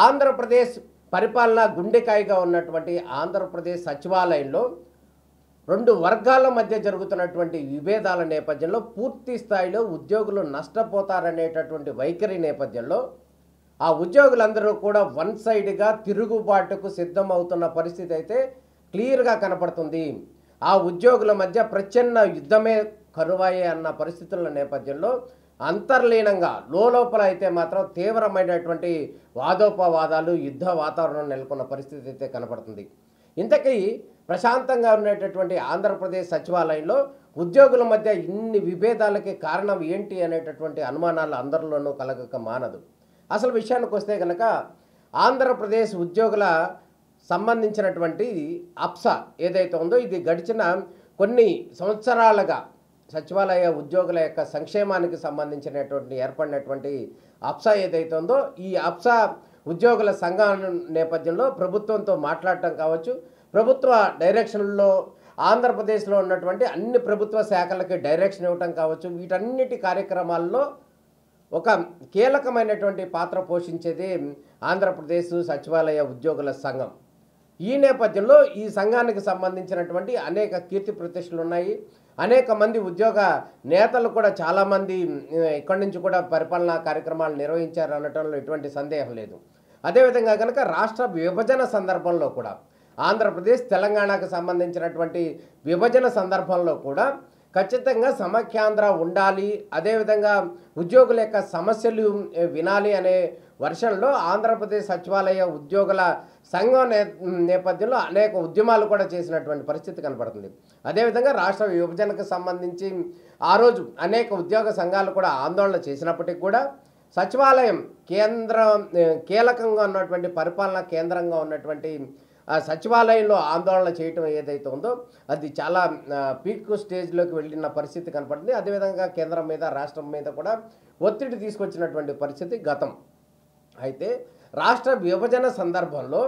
ఆంధ్రప్రదేశ్ పరిపాలన గుండెకాయగా ఉన్నటువంటి ఆంధ్రప్రదేశ్ సచివాలయంలో రెండు వర్గాల మధ్య జరుగుతున్నటువంటి విభేదాల నేపథ్యంలో పూర్తి స్థాయిలో ఉద్యోగులు నష్టపోతారనేటటువంటి వైఖరి నేపథ్యంలో ఆ ఉద్యోగులందరూ కూడా వన్ సైడ్గా తిరుగుబాటుకు సిద్ధమవుతున్న పరిస్థితి అయితే క్లియర్గా కనపడుతుంది. ఆ ఉద్యోగుల మధ్య ప్రచన్న యుద్ధమే కరువాయే అన్న పరిస్థితుల నేపథ్యంలో అంతర్లీనంగా లోపల అయితే మాత్రం తీవ్రమైనటువంటి వాదోపవాదాలు యుద్ధ వాతావరణం నెలకొన్న పరిస్థితి అయితే కనపడుతుంది. ఇంతకీ ప్రశాంతంగా ఉండేటటువంటి ఆంధ్రప్రదేశ్ సచివాలయంలో ఉద్యోగుల మధ్య ఇన్ని విభేదాలకి కారణం ఏంటి అనేటటువంటి అనుమానాలు అందరిలోనూ కలగక మానదు. అసలు విషయానికి వస్తే కనుక ఆంధ్రప్రదేశ్ ఉద్యోగుల సంబంధించినటువంటి అప్సా ఏదైతే ఉందో ఇది గడిచిన కొన్ని సంవత్సరాలుగా సచివాలయ ఉద్యోగుల యొక్క సంక్షేమానికి సంబంధించినటువంటి ఏర్పడినటువంటి అప్సా ఏదైతే ఉందో ఈ అప్సా ఉద్యోగుల సంఘం నేపథ్యంలో ప్రభుత్వంతో మాట్లాడటం కావచ్చు, ప్రభుత్వ డైరెక్షన్లో ఆంధ్రప్రదేశ్లో ఉన్నటువంటి అన్ని ప్రభుత్వ శాఖలకి డైరెక్షన్ ఇవ్వటం కావచ్చు, వీటన్నిటి కార్యక్రమాల్లో ఒక కీలకమైనటువంటి పాత్ర పోషించేది ఆంధ్రప్రదేశ్ సచివాలయ ఉద్యోగుల సంఘం. ఈ నేపథ్యంలో ఈ సంఘానికి సంబంధించినటువంటి అనేక కీర్తి ప్రతిష్టలు ఉన్నాయి. అనేక మంది ఉద్యోగ నేతలు కూడా చాలామంది ఇక్కడి నుంచి కూడా పరిపాలనా కార్యక్రమాలు నిర్వహించారు అనటంలో ఎటువంటి సందేహం లేదు. అదేవిధంగా కనుక రాష్ట్ర విభజన సందర్భంలో కూడా ఆంధ్రప్రదేశ్ తెలంగాణకు సంబంధించినటువంటి విభజన సందర్భంలో కూడా ఖచ్చితంగా సమైక్యాంధ్ర ఉండాలి, అదేవిధంగా ఉద్యోగుల యొక్క సమస్యలు వినాలి అనే వర్షంలో ఆంధ్రప్రదేశ్ సచివాలయ ఉద్యోగుల సంఘం నేపథ్యంలో అనేక ఉద్యమాలు కూడా చేసినటువంటి పరిస్థితి కనపడుతుంది. అదేవిధంగా రాష్ట్ర విభజనకు సంబంధించి ఆ రోజు అనేక ఉద్యోగ సంఘాలు కూడా ఆందోళన చేసినప్పటికీ కూడా సచివాలయం కీలకంగా ఉన్నటువంటి పరిపాలనా కేంద్రంగా ఉన్నటువంటి సచివాలయంలో ఆందోళన చేయటం ఏదైతే ఉందో అది చాలా పీక్ స్టేజ్లోకి వెళ్ళిన పరిస్థితి కనపడుతుంది. అదేవిధంగా కేంద్రం మీద రాష్ట్రం మీద కూడా ఒత్తిడి తీసుకొచ్చినటువంటి పరిస్థితి గతం. అయితే రాష్ట్ర విభజన సందర్భంలో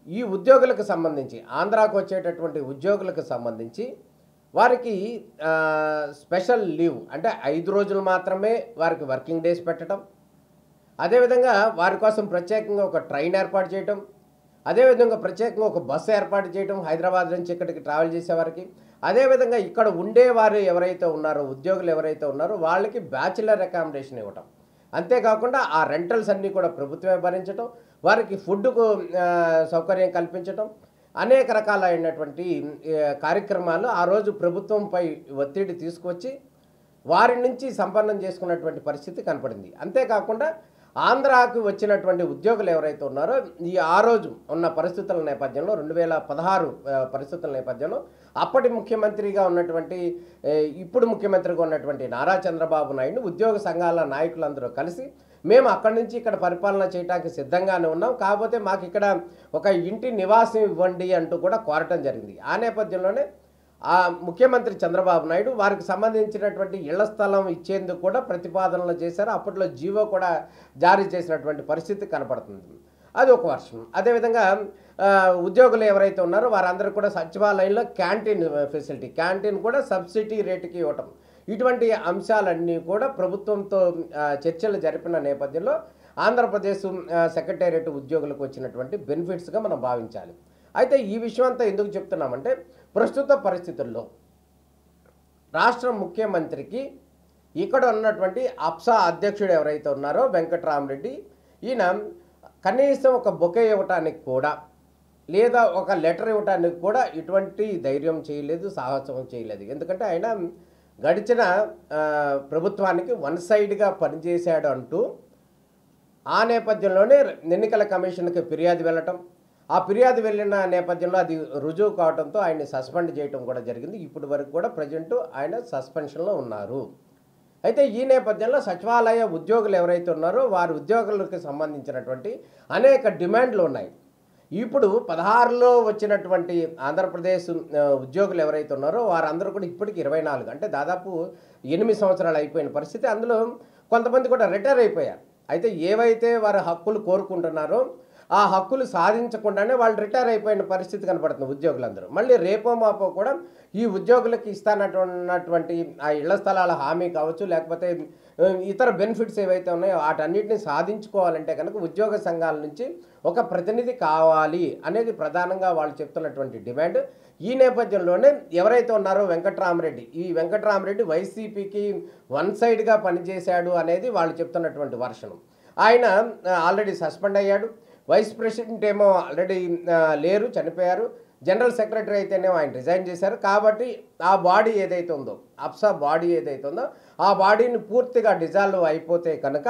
ఈ ఉద్యోగులకు సంబంధించి ఆంధ్రాకు వచ్చేటటువంటి ఉద్యోగులకు సంబంధించి వారికి స్పెషల్ లీవ్ అంటే 5 రోజులు మాత్రమే వారికి వర్కింగ్ డేస్ పెట్టడం, అదేవిధంగా వారి కోసం ప్రత్యేకంగా ఒక ట్రైన్ ఏర్పాటు చేయటం, అదేవిధంగా ప్రత్యేకంగా ఒక బస్సు ఏర్పాటు చేయడం హైదరాబాద్ నుంచి ఇక్కడికి ట్రావెల్ చేసేవారికి, అదేవిధంగా ఇక్కడ ఉండేవారు ఎవరైతే ఉన్నారో ఉద్యోగులు ఎవరైతే ఉన్నారో వాళ్ళకి బ్యాచిలర్ అకామిడేషన్ ఇవ్వటం, అంతేకాకుండా ఆ రెంటల్స్ అన్నీ కూడా ప్రభుత్వమే భరించడం, వారికి ఫుడ్కు సౌకర్యం కల్పించడం, అనేక రకాలైనటువంటి కార్యక్రమాలు ఆ రోజు ప్రభుత్వంపై ఒత్తిడి తీసుకొచ్చి వారి నుంచి సంపన్నం చేసుకున్నటువంటి పరిస్థితి కనపడింది. అంతేకాకుండా ఆంధ్రాకు వచ్చినటువంటి ఉద్యోగులు ఎవరైతే ఉన్నారో ఈ ఆ రోజు ఉన్న పరిస్థితుల నేపథ్యంలో 2016 పరిస్థితుల నేపథ్యంలో అప్పటి ముఖ్యమంత్రిగా ఉన్నటువంటి ఇప్పుడు ముఖ్యమంత్రిగా ఉన్నటువంటి నారా చంద్రబాబు నాయుడు ఉద్యోగ సంఘాల నాయకులందరూ కలిసి మేము అక్కడి నుంచి ఇక్కడ పరిపాలన చేయడానికి సిద్ధంగానే ఉన్నాం, కాకపోతే మాకు ఇక్కడ ఒక ఇంటి నివాసం ఇవ్వండి అంటూ కూడా కోరటం జరిగింది. ఆ నేపథ్యంలోనే ఆ ముఖ్యమంత్రి చంద్రబాబు నాయుడు వారికి సంబంధించినటువంటి ఇళ్ల స్థలం ఇచ్చేందుకు కూడా ప్రతిపాదనలు చేశారు. అప్పట్లో జీవో కూడా జారీ చేసినటువంటి పరిస్థితి కనపడుతుంది. అది ఒక వర్షం. అదేవిధంగా ఉద్యోగులు ఎవరైతే ఉన్నారో వారందరూ కూడా సచివాలయంలో క్యాంటీన్ కూడా సబ్సిడీ రేటుకి ఇవ్వటం, ఇటువంటి అంశాలన్నీ కూడా ప్రభుత్వంతో చర్చలు జరిపిన నేపథ్యంలో ఆంధ్రప్రదేశ్ సెక్రటేరియట్ ఉద్యోగులకు వచ్చినటువంటి బెనిఫిట్స్గా మనం భావించాలి. అయితే ఈ విషయం అంతా ఎందుకు చెప్తున్నామంటే ప్రస్తుత పరిస్థితుల్లో రాష్ట్ర ముఖ్యమంత్రికి ఇక్కడ ఉన్నటువంటి అప్సా అధ్యక్షుడు ఎవరైతే ఉన్నారో వెంకట్రామరెడ్డి ఈయన కనీసం ఒక బొకే ఇవ్వటానికి కూడా లేదా ఒక లెటర్ ఇవ్వటానికి కూడా ఇటువంటి ధైర్యం చేయలేదు, సాహసం చేయలేదు. ఎందుకంటే ఆయన గడిచిన ప్రభుత్వానికి వన్ సైడ్గా పనిచేశాడు అంటూ ఆ నేపథ్యంలోనే ఎన్నికల కమిషన్కి ఫిర్యాదు వెళ్ళటం, ఆ ఫిర్యాదు వెళ్ళిన నేపథ్యంలో అది రుజువు కావడంతో ఆయన్ని సస్పెండ్ చేయడం కూడా జరిగింది. ఇప్పటి వరకు కూడా ప్రజెంట్ ఆయన సస్పెన్షన్లో ఉన్నారు. అయితే ఈ నేపథ్యంలో సచివాలయ ఉద్యోగులు ఎవరైతే ఉన్నారో వారి ఉద్యోగులకు సంబంధించినటువంటి అనేక డిమాండ్లు ఉన్నాయి. ఇప్పుడు 16లో వచ్చినటువంటి ఆంధ్రప్రదేశ్ ఉద్యోగులు ఎవరైతే ఉన్నారో వారందరూ కూడా ఇప్పటికి 24 అంటే దాదాపు 8 సంవత్సరాలు అయిపోయిన పరిస్థితి. అందులో కొంతమంది కూడా రిటైర్ అయిపోయారు. అయితే ఏవైతే వారి హక్కులు కోరుకుంటున్నారో ఆ హక్కులు సాధించకుండానే వాళ్ళు రిటైర్ అయిపోయిన పరిస్థితి కనపడుతుంది ఉద్యోగులందరూ. మళ్ళీ రేపో మాపో కూడా ఈ ఉద్యోగులకి ఇస్తానన్నటువంటి ఆ ఇళ్ల స్థలాల హామీ కావచ్చు, లేకపోతే ఇతర బెనిఫిట్స్ ఏవైతే ఉన్నాయో వాటన్నిటిని సాధించుకోవాలంటే కనుక ఉద్యోగ సంఘాల నుంచి ఒక ప్రతినిధి కావాలి అనేది ప్రధానంగా వాళ్ళు చెప్తున్నటువంటి డిమాండ్. ఈ నేపథ్యంలోనే ఎవరైతే ఉన్నారో వెంకట్రామరెడ్డి, ఈ వెంకట్రామరెడ్డి వైసీపీకి వన్ సైడ్గా పనిచేశాడు అనేది వాళ్ళు చెప్తున్నటువంటి వర్షనం. ఆయన ఆల్రెడీ సస్పెండ్ అయ్యాడు. వైస్ ప్రెసిడెంట్ ఏమో ఆల్రెడీ లేరు, చనిపోయారు. జనరల్ సెక్రటరీ అయితేనేమో ఆయన రిజైన్ చేశారు. కాబట్టి ఆ బాడీ ఏదైతే ఉందో, అప్సా బాడీ ఏదైతే ఉందో ఆ బాడీని పూర్తిగా డిజాల్వ్ అయిపోతే కనుక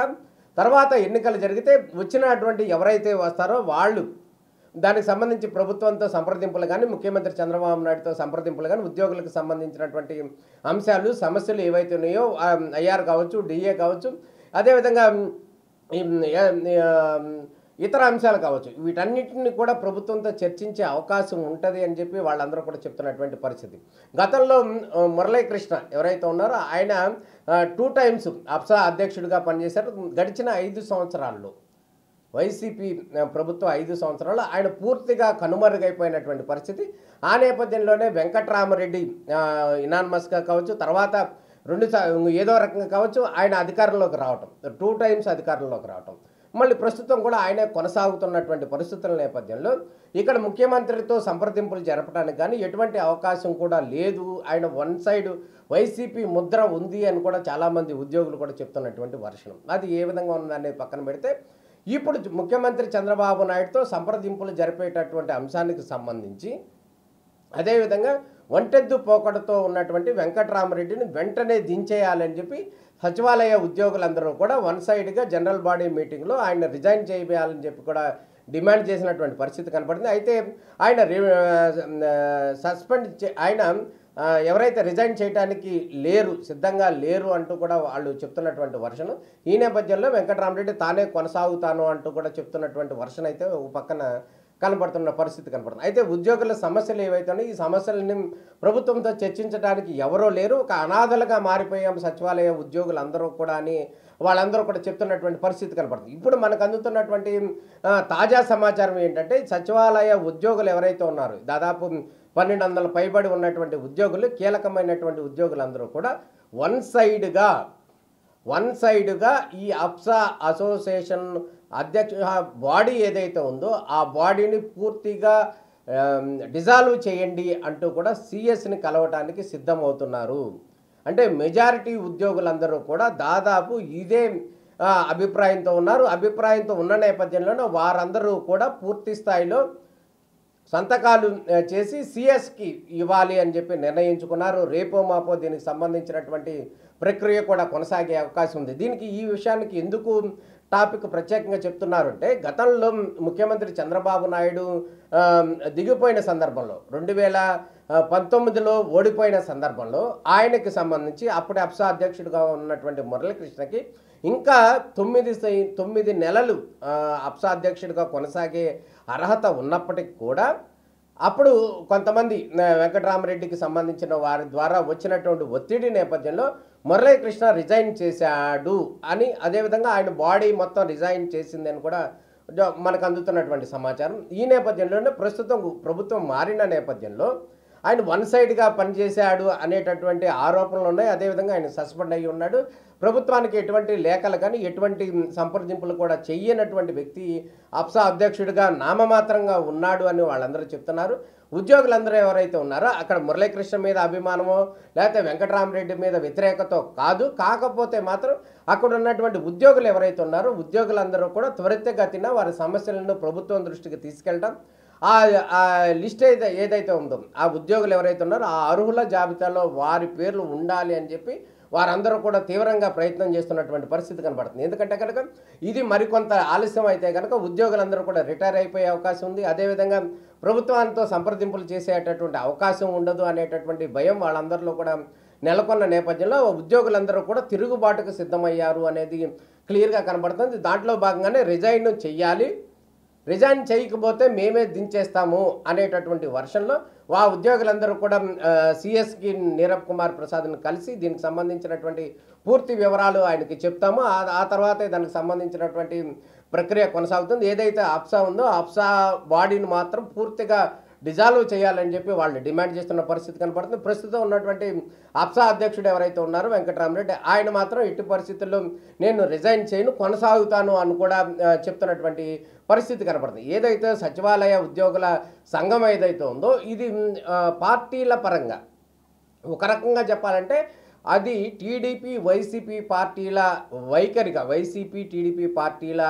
తర్వాత ఎన్నికలు జరిగితే వచ్చినటువంటి ఎవరైతే వస్తారో వాళ్ళు దానికి సంబంధించి ప్రభుత్వంతో సంప్రదింపులు కానీ, ముఖ్యమంత్రి చంద్రబాబు నాయుడుతో సంప్రదింపులు కానీ, ఉద్యోగులకు సంబంధించినటువంటి అంశాలు సమస్యలు ఏవైతే ఉన్నాయో ఐఆర్ కావచ్చు, డిఏ కావచ్చు, అదేవిధంగా ఇతర అంశాలు కావచ్చు, వీటన్నిటిని కూడా ప్రభుత్వంతో చర్చించే అవకాశం ఉంటుంది అని చెప్పి వాళ్ళందరూ కూడా చెప్తున్నటువంటి పరిస్థితి. గతంలో మురళీకృష్ణ ఎవరైతే ఉన్నారో ఆయన 2 times అప్సా అధ్యక్షుడిగా పనిచేశారు. గడిచిన 5 సంవత్సరాల్లో వైసీపీ ప్రభుత్వం 5 సంవత్సరాలు ఆయన పూర్తిగా కనుమరుగైపోయినటువంటి పరిస్థితి. ఆ నేపథ్యంలోనే వెంకట్రామరెడ్డి ఇనాన్మస్గా కావచ్చు, తర్వాత ఏదో రకంగా కావచ్చు ఆయన అధికారంలోకి రావటం, 2 times అధికారంలోకి రావటం, మళ్ళీ ప్రస్తుతం కూడా ఆయనే కొనసాగుతున్నటువంటి పరిస్థితుల నేపథ్యంలో ఇక్కడ ముఖ్యమంత్రితో సంప్రదింపులు జరపడానికి కానీ ఎటువంటి అవకాశం కూడా లేదు. ఆయన వన్ సైడ్ వైసీపీ ముద్ర ఉంది అని కూడా చాలామంది ఉద్యోగులు కూడా చెప్తున్నటువంటి వర్షనం. అది ఏ విధంగా ఉందనేది పక్కన పెడితే ఇప్పుడు ముఖ్యమంత్రి చంద్రబాబు నాయుడుతో సంప్రదింపులు జరిపేటటువంటి అంశానికి సంబంధించి అదేవిధంగా ఒంటెద్దు పోకడతో ఉన్నటువంటి వెంకట్రామరెడ్డిని వెంటనే దించేయాలని చెప్పి సచివాలయ ఉద్యోగులందరూ కూడా వన్ సైడ్గా జనరల్ బాడీ మీటింగ్లో ఆయన రిజైన్ చేయాలని చెప్పి కూడా డిమాండ్ చేసినటువంటి పరిస్థితి కనపడింది. అయితే ఆయన ఆయన ఎవరైతే రిజైన్ చేయడానికి సిద్ధంగా లేరు అంటూ కూడా వాళ్ళు చెప్తున్నటువంటి వర్షన్. ఈ నేపథ్యంలో వెంకట్రామరెడ్డి తానే కొనసాగుతాను అంటూ కూడా చెప్తున్నటువంటి వర్షన్ అయితే ఒక పక్కన కనపడుతున్న పరిస్థితి కనపడుతుంది. అయితే ఉద్యోగుల సమస్యలు ఏవైతే ఉన్నాయో ఈ సమస్యలని ప్రభుత్వంతో చర్చించడానికి ఎవరో లేరు, ఒక అనాథలుగా మారిపోయాం సచివాలయ ఉద్యోగులందరూ కూడా అని వాళ్ళందరూ కూడా చెప్తున్నటువంటి పరిస్థితి కనపడుతుంది. ఇప్పుడు మనకు అందుతున్నటువంటి తాజా సమాచారం ఏంటంటే సచివాలయ ఉద్యోగులు ఎవరైతే ఉన్నారో దాదాపు 1200 పైబడి ఉన్నటువంటి ఉద్యోగులు, కీలకమైనటువంటి ఉద్యోగులందరూ కూడా వన్ సైడ్గా ఈ అప్సా అసోసియేషన్ అధ్యక్ష బాడీ ఏదైతే ఉందో ఆ బాడీని పూర్తిగా డిజాల్వ్ చేయండి అంటూ కూడా సిఎస్ని కలవటానికి సిద్ధమవుతున్నారు. అంటే మెజారిటీ ఉద్యోగులందరూ కూడా దాదాపు ఇదే అభిప్రాయంతో ఉన్నారు. అభిప్రాయంతో ఉన్న నేపథ్యంలోనే వారందరూ కూడా పూర్తి స్థాయిలో సంతకాలు చేసి సిఎస్కి ఇవ్వాలి అని చెప్పి నిర్ణయించుకున్నారు. రేపో మాపో దీనికి సంబంధించినటువంటి ప్రక్రియ కూడా కొనసాగే అవకాశం ఉంది. ఈ విషయానికి ఎందుకు టాపిక్ ప్రత్యేకంగా చెప్తున్నారు అంటే గతంలో ముఖ్యమంత్రి చంద్రబాబు నాయుడు దిగిపోయిన సందర్భంలో 2019లో ఓడిపోయిన సందర్భంలో ఆయనకి సంబంధించి అప్పుడే అప్సా అధ్యక్షుడిగా ఉన్నటువంటి మురళీకృష్ణకి ఇంకా 9 నెలలు అప్సా అధ్యక్షుడిగా కొనసాగే అర్హత ఉన్నప్పటికీ కూడా అప్పుడు కొంతమంది వెంకట్రామరెడ్డికి సంబంధించిన వారి ద్వారా వచ్చినటువంటి ఒత్తిడి నేపథ్యంలో మురళీకృష్ణ రిజైన్ చేశాడు అని, అదేవిధంగా ఆయన బాడీ మొత్తం రిజైన్ చేసిందని కూడా మనకు అందుతున్నటువంటి సమాచారం. ఈ నేపథ్యంలోనే ప్రస్తుతం ప్రభుత్వం మారిన నేపథ్యంలో ఆయన వన్ సైడ్గా పనిచేశాడు అనేటటువంటి ఆరోపణలు ఉన్నాయి. అదేవిధంగా ఆయన సస్పెండ్ అయ్యి ఉన్నాడు. ప్రభుత్వానికి ఎటువంటి లేఖలు కానీ ఎటువంటి సంప్రదింపులు కూడా చెయ్యనటువంటి వ్యక్తి అప్సా అధ్యక్షుడిగా నామమాత్రంగా ఉన్నాడు అని వాళ్ళందరూ చెప్తున్నారు. ఉద్యోగులందరూ ఎవరైతే ఉన్నారో అక్కడ మురళీకృష్ణ మీద అభిమానమో లేకపోతే వెంకట్రామరెడ్డి మీద వ్యతిరేకతో కాదు, కాకపోతే మాత్రం అక్కడ ఉన్నటువంటి ఉద్యోగులు ఎవరైతే ఉన్నారో ఉద్యోగులందరూ కూడా త్వరితగతిన వారి సమస్యలను ప్రభుత్వం దృష్టికి తీసుకెళ్ళటం, ఆ లిస్ట్ ఏదైతే ఉందో ఆ ఉద్యోగులు ఎవరైతే ఉన్నారో ఆ అర్హుల జాబితాలో వారి పేర్లు ఉండాలి అని చెప్పి వారందరూ కూడా తీవ్రంగా ప్రయత్నం చేస్తున్నటువంటి పరిస్థితి కనబడుతుంది. ఎందుకంటే కనుక ఇది మరికొంత ఆలస్యం అయితే కనుక ఉద్యోగులందరూ కూడా రిటైర్ అయిపోయే అవకాశం ఉంది. అదేవిధంగా ప్రభుత్వాలతో సంప్రదింపులు చేసేటటువంటి అవకాశం ఉండదు అనేటటువంటి భయం వాళ్ళందరిలో కూడా నెలకొన్న నేపథ్యంలో ఉద్యోగులందరూ కూడా తిరుగుబాటుకు సిద్ధమయ్యారు అనేది క్లియర్గా కనబడుతుంది. దాంట్లో భాగంగానే రిజైన్ చెయ్యాలి, రిజైన్ చేయకపోతే మేమే దించేస్తాము అనేటటువంటి వర్షన్లో ఆ ఉద్యోగులందరూ కూడా సిఎస్కి నీరబ్ కుమార్ ప్రసాద్ని కలిసి దీనికి సంబంధించినటువంటి పూర్తి వివరాలు ఆయనకి చెప్తాము, ఆ తర్వాతే దానికి సంబంధించినటువంటి ప్రక్రియ కొనసాగుతుంది. ఏదైతే అప్సా ఉందో అప్సా బాడీని మాత్రం పూర్తిగా డిజాల్వ్ చేయాలని చెప్పి వాళ్ళు డిమాండ్ చేస్తున్న పరిస్థితి కనపడుతుంది. ప్రస్తుతం ఉన్నటువంటి అప్సా అధ్యక్షుడు ఎవరైతే ఉన్నారో వెంకటరామరెడ్డి, ఆయన మాత్రం ఎట్టి పరిస్థితుల్లో నేను రిజైన్ చేయను, కొనసాగుతాను అని కూడా చెప్తున్నటువంటి పరిస్థితి కనపడుతుంది. ఏదైతే సచివాలయ ఉద్యోగుల సంఘం ఏదైతే ఉందో ఇది పార్టీల పరంగా ఒక రకంగా చెప్పాలంటే అది టీడీపీ వైసీపీ పార్టీల వైఖరిగా, వైసీపీ టీడీపీ పార్టీల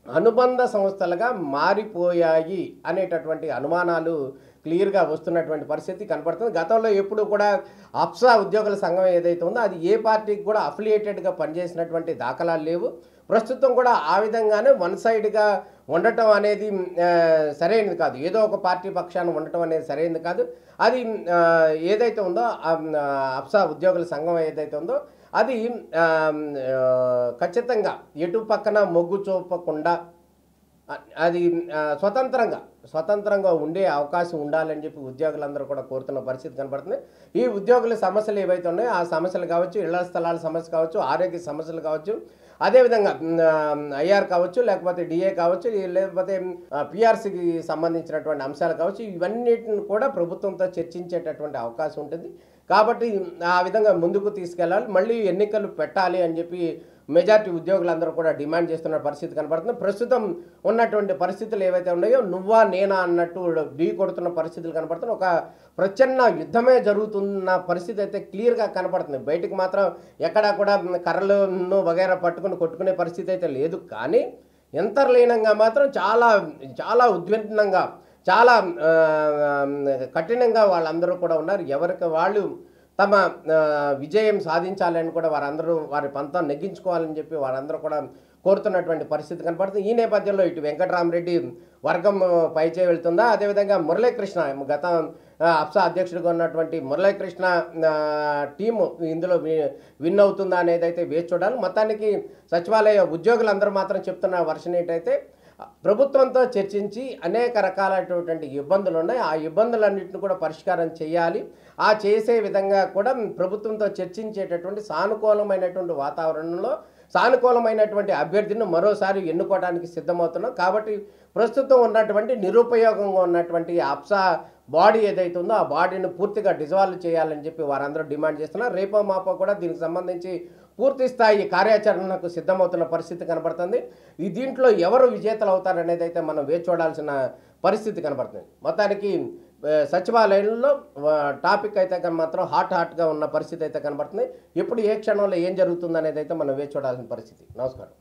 అనుబంధ సంస్థలుగా మారిపోయాయి అనేటటువంటి అనుమానాలు క్లియర్గా వస్తున్నటువంటి పరిస్థితి కనపడుతుంది. గతంలో ఎప్పుడు కూడా అప్సా ఉద్యోగుల సంఘం ఏదైతే ఉందో అది ఏ పార్టీకి కూడా అఫిలియేటెడ్గా పనిచేసినటువంటి దాఖలాలు లేవు. ప్రస్తుతం కూడా ఆ విధంగానే వన్ సైడ్గా ఉండటం అనేది సరైనది కాదు. ఏదో ఒక పార్టీ పక్షాన ఉండటం అనేది సరైనది కాదు. అది ఏదైతే ఉందో అప్సా ఉద్యోగుల సంఘం ఏదైతే ఉందో అది ఖచ్చితంగా ఎటు పక్కన మొగ్గు చూపకుండా అది స్వతంత్రంగా ఉండే అవకాశం ఉండాలని చెప్పి ఉద్యోగులందరూ కూడా కోరుతున్న పరిస్థితి కనపడుతుంది. ఈ ఉద్యోగుల సమస్యలు ఏవైతే ఉన్నాయో ఆ సమస్యలు కావచ్చు, ఇళ్ల స్థలాల సమస్య కావచ్చు, ఆరోగ్య సమస్యలు కావచ్చు, అదేవిధంగా ఐఆర్ కావచ్చు, లేకపోతే డిఏ కావచ్చు, లేకపోతే పిఆర్సీకి సంబంధించినటువంటి అంశాలు కావచ్చు, ఇవన్నిటిని కూడా ప్రభుత్వంతో చర్చించేటటువంటి అవకాశం ఉంటుంది. కాబట్టి ఆ విధంగా ముందుకు తీసుకెళ్ళాలి, మళ్ళీ ఎన్నికలు పెట్టాలి అని చెప్పి మెజార్టీ ఉద్యోగులందరూ కూడా డిమాండ్ చేస్తున్న పరిస్థితి కనపడుతుంది. ప్రస్తుతం ఉన్నటువంటి పరిస్థితులు ఏవైతే ఉన్నాయో నువ్వా నేనా అన్నట్టు ఢీ కొడుతున్న పరిస్థితులు కనపడుతున్నాయి. ఒక ప్రచన్న యుద్ధమే జరుగుతున్న పరిస్థితి అయితే క్లియర్గా కనపడుతుంది. బయటకు మాత్రం ఎక్కడా కూడా కర్రలను వగైరా పట్టుకుని కొట్టుకునే పరిస్థితి అయితే లేదు. కానీ అంతర్లీనంగా మాత్రం చాలా చాలా ఉద్విగ్నంగా, చాలా కఠినంగా వాళ్ళందరూ కూడా ఉన్నారు. ఎవరికి వాళ్ళు తమ విజయం సాధించాలని కూడా వారందరూ వారి పంతం నెగ్గించుకోవాలని చెప్పి వారందరూ కూడా కోరుతున్నటువంటి పరిస్థితి కనపడుతుంది. ఈ నేపథ్యంలో ఇటు వెంకటరామరెడ్డి వర్గం పైచే వెళ్తుందా, అదేవిధంగా మురళీకృష్ణ గత అప్సా అధ్యక్షుడిగా ఉన్నటువంటి మురళీకృష్ణ టీము ఇందులో విన్ అవుతుందా అనేది అయితే వేచి చూడాలి. మొత్తానికి సచివాలయ ఉద్యోగులందరూ మాత్రం చెప్తున్న వర్షన్ ఏంటైతే ప్రభుత్వంతో చర్చించి అనేక రకాలైనటువంటి ఇబ్బందులు ఉన్నాయి, ఆ ఇబ్బందులన్నింటిని కూడా పరిష్కారం చేయాలి. ఆ చేసే విధంగా కూడా ప్రభుత్వంతో చర్చించేటటువంటి సానుకూలమైనటువంటి వాతావరణంలో సానుకూలమైనటువంటి అభ్యర్థిని మరోసారి ఎన్నుకోవడానికి సిద్ధమవుతున్నాం. కాబట్టి ప్రస్తుతం ఉన్నటువంటి నిరుపయోగంగా ఉన్నటువంటి అప్సా బాడీ ఏదైతే ఉందో ఆ బాడీని పూర్తిగా డిజాల్వ్ చేయాలని చెప్పి వారందరూ డిమాండ్ చేస్తున్నారు. రేపో మాపో కూడా దీనికి సంబంధించి పూర్తి స్థాయి కార్యాచరణకు సిద్ధమవుతున్న పరిస్థితి కనబడుతుంది. దీంట్లో ఎవరు విజేతలు అవుతారనేది అయితే మనం వేచి చూడాల్సిన పరిస్థితి కనబడుతుంది. మొత్తానికి సచివాలయంలో టాపిక్ అయితే మాత్రం హాట్గా ఉన్న పరిస్థితి అయితే కనబడుతుంది. ఎప్పుడు ఏ క్షణంలో ఏం జరుగుతుంది అనేది అయితే మనం వేచి చూడాల్సిన పరిస్థితి. నమస్కారం.